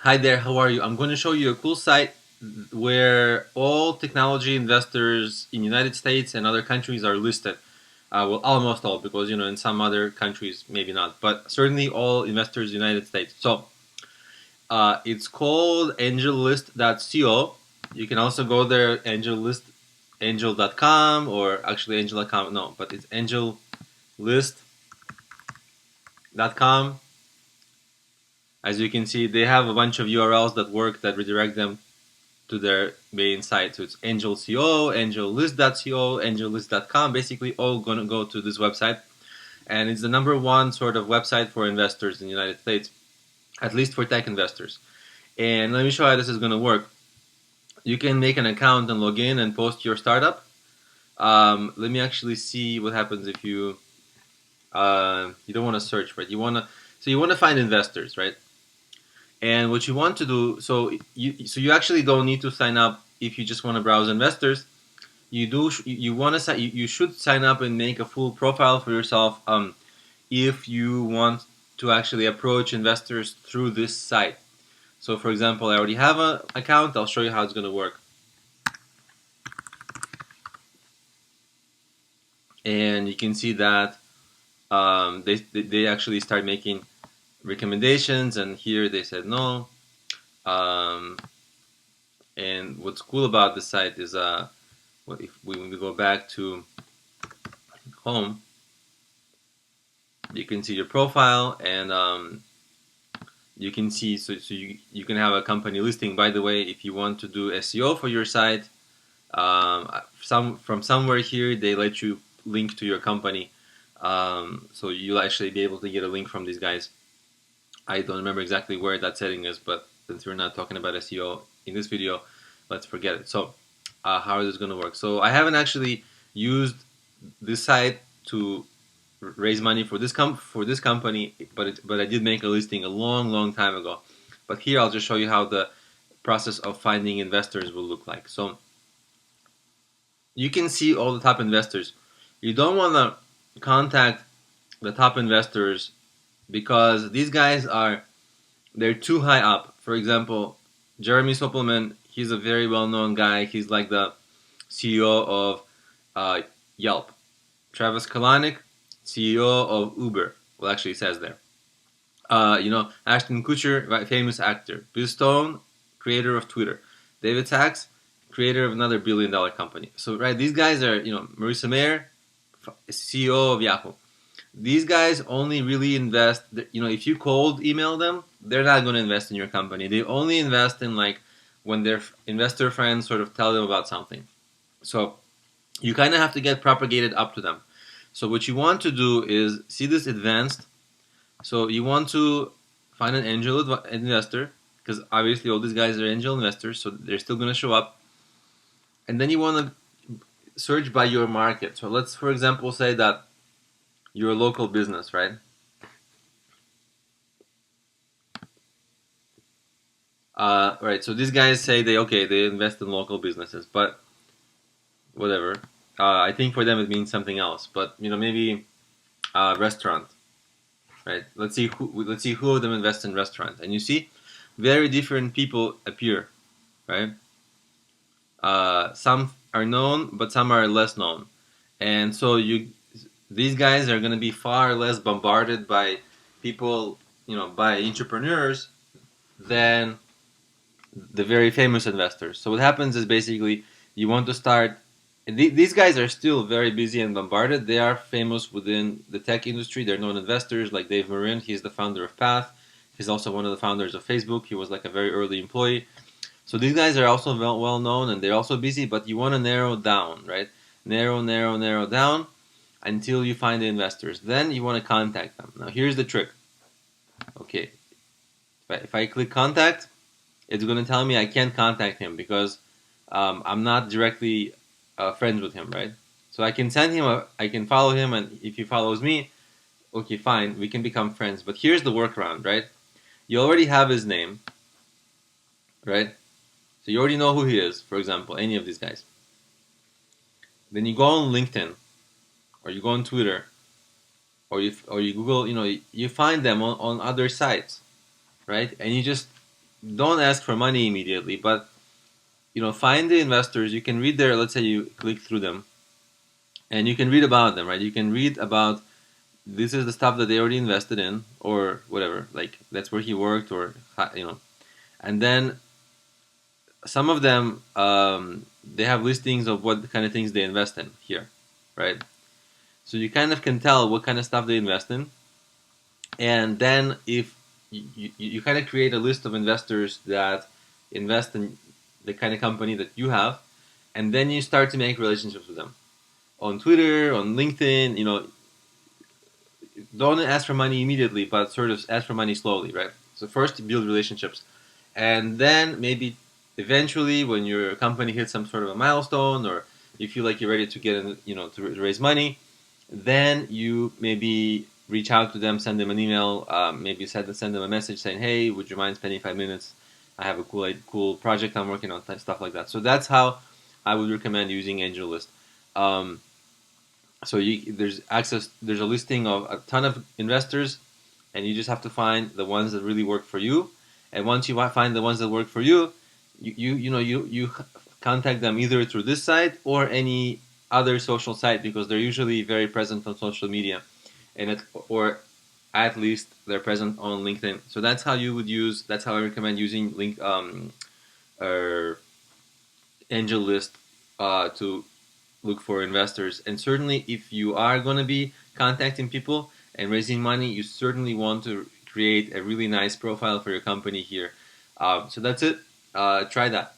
Hi there, how are you? I'm going to show you a cool site where all technology investors in United States and other countries are listed. Well, almost all, because in some other countries maybe not, but certainly all investors in the United States. So it's called AngelList.co. You can also go there, AngelList, Angel.com, or actually Angel.com. No, but it's AngelList.com. As you can see, they have a bunch of URLs that work that redirect them to their main site. So it's AngelCO, AngelList.co, AngelList.com, basically all gonna go to this website. And it's the number one sort of website for investors in the United States, at least for tech investors. And let me show you how this is gonna work. You can make an account and log in and post your startup. Let me actually see what happens if you don't want to search, right? You want to find investors, right? And what you want to do, so you actually don't need to sign up if you just want to browse investors. You want to you should sign up and make a full profile for yourself if you want to actually approach investors through this site. So for example, I already have an account. I'll show you how it's going to work. And you can see that they actually start making recommendations, and here they said no. Um, and what's cool about the site is if we go back to home, you can see your profile, and you can see you can have a company listing. By the way, if you want to do SEO for your site, from somewhere here they let you link to your company, so you'll actually be able to get a link from these guys. I don't remember exactly where that setting is, but since we're not talking about SEO in this video, let's forget it. So how is this going to work? So I haven't actually used this site to raise money for this company, but I did make a listing a long time ago. But here I'll just show you how the process of finding investors will look like. So you can see all the top investors. You don't want to contact the top investors because these guys they're too high up. For example, Jeremy Soppelman, he's a very well-known guy. He's like the CEO of Yelp. Travis Kalanick, CEO of Uber. Well, actually, it says there. Ashton Kutcher, right, famous actor. Bill Stone, creator of Twitter. David Sachs, creator of another billion-dollar company. So, right, these guys are, Marissa Mayer, CEO of Yahoo. These guys only really invest, if you cold email them, they're not going to invest in your company. They only invest in like when their investor friends sort of tell them about something. So you kind of have to get propagated up to them. So what you want to do is see this advanced. So you want to find an angel investor, because obviously all these guys are angel investors, so they're still going to show up. And then you want to search by your market. So let's, for example, say that you're a local business, right? Right. So these guys say they invest in local businesses, but whatever. I think for them it means something else. But maybe restaurant, right? Let's see who of them invest in restaurant, and you see very different people appear, right? Some are known, but some are less known, and so these guys are going to be far less bombarded by people, by entrepreneurs than the very famous investors. So what happens is basically you want to start. These guys are still very busy and bombarded. They are famous within the tech industry. They're known investors like Dave Marin. He's the founder of Path. He's also one of the founders of Facebook. He was like a very early employee. So these guys are also well known and they're also busy. But you want to narrow down, right? Narrow down until you find the investors. Then you want to contact them. Now here's the trick. Okay, if I click contact, it's going to tell me I can't contact him because I'm not directly friends with him, right? So I can send him, I can follow him, and if he follows me, okay, fine, we can become friends. But here's the workaround, right? You already have his name, right? So you already know who he is, for example, any of these guys. Then you go on LinkedIn, or you go on Twitter, or you Google, you find them on other sites, right? And you just don't ask for money immediately, but find the investors. You can read their, let's say you click through them, and you can read about them, right? You can read about this is the stuff that they already invested in, or whatever. Like that's where he worked, or and then some of them they have listings of what kind of things they invest in here, right? So you kind of can tell what kind of stuff they invest in, and then if you kind of create a list of investors that invest in the kind of company that you have, and then you start to make relationships with them on Twitter, on LinkedIn. Don't ask for money immediately, but sort of ask for money slowly, right? So first you build relationships, and then maybe eventually when your company hits some sort of a milestone, or you feel like you're ready to get in, to raise money, then you maybe reach out to them, send them an email, maybe send them a message saying, "Hey, would you mind spending 5 minutes? I have a cool project I'm working on," stuff like that. So that's how I would recommend using AngelList. Um, so there's access. There's a listing of a ton of investors, and you just have to find the ones that really work for you. And once you find the ones that work for you, you contact them either through this site or any other social site, because they're usually very present on social media, or at least they're present on LinkedIn. So that's how you would use. That's how I recommend using or AngelList to look for investors. And certainly, if you are going to be contacting people and raising money, you certainly want to create a really nice profile for your company here. So that's it. Try that.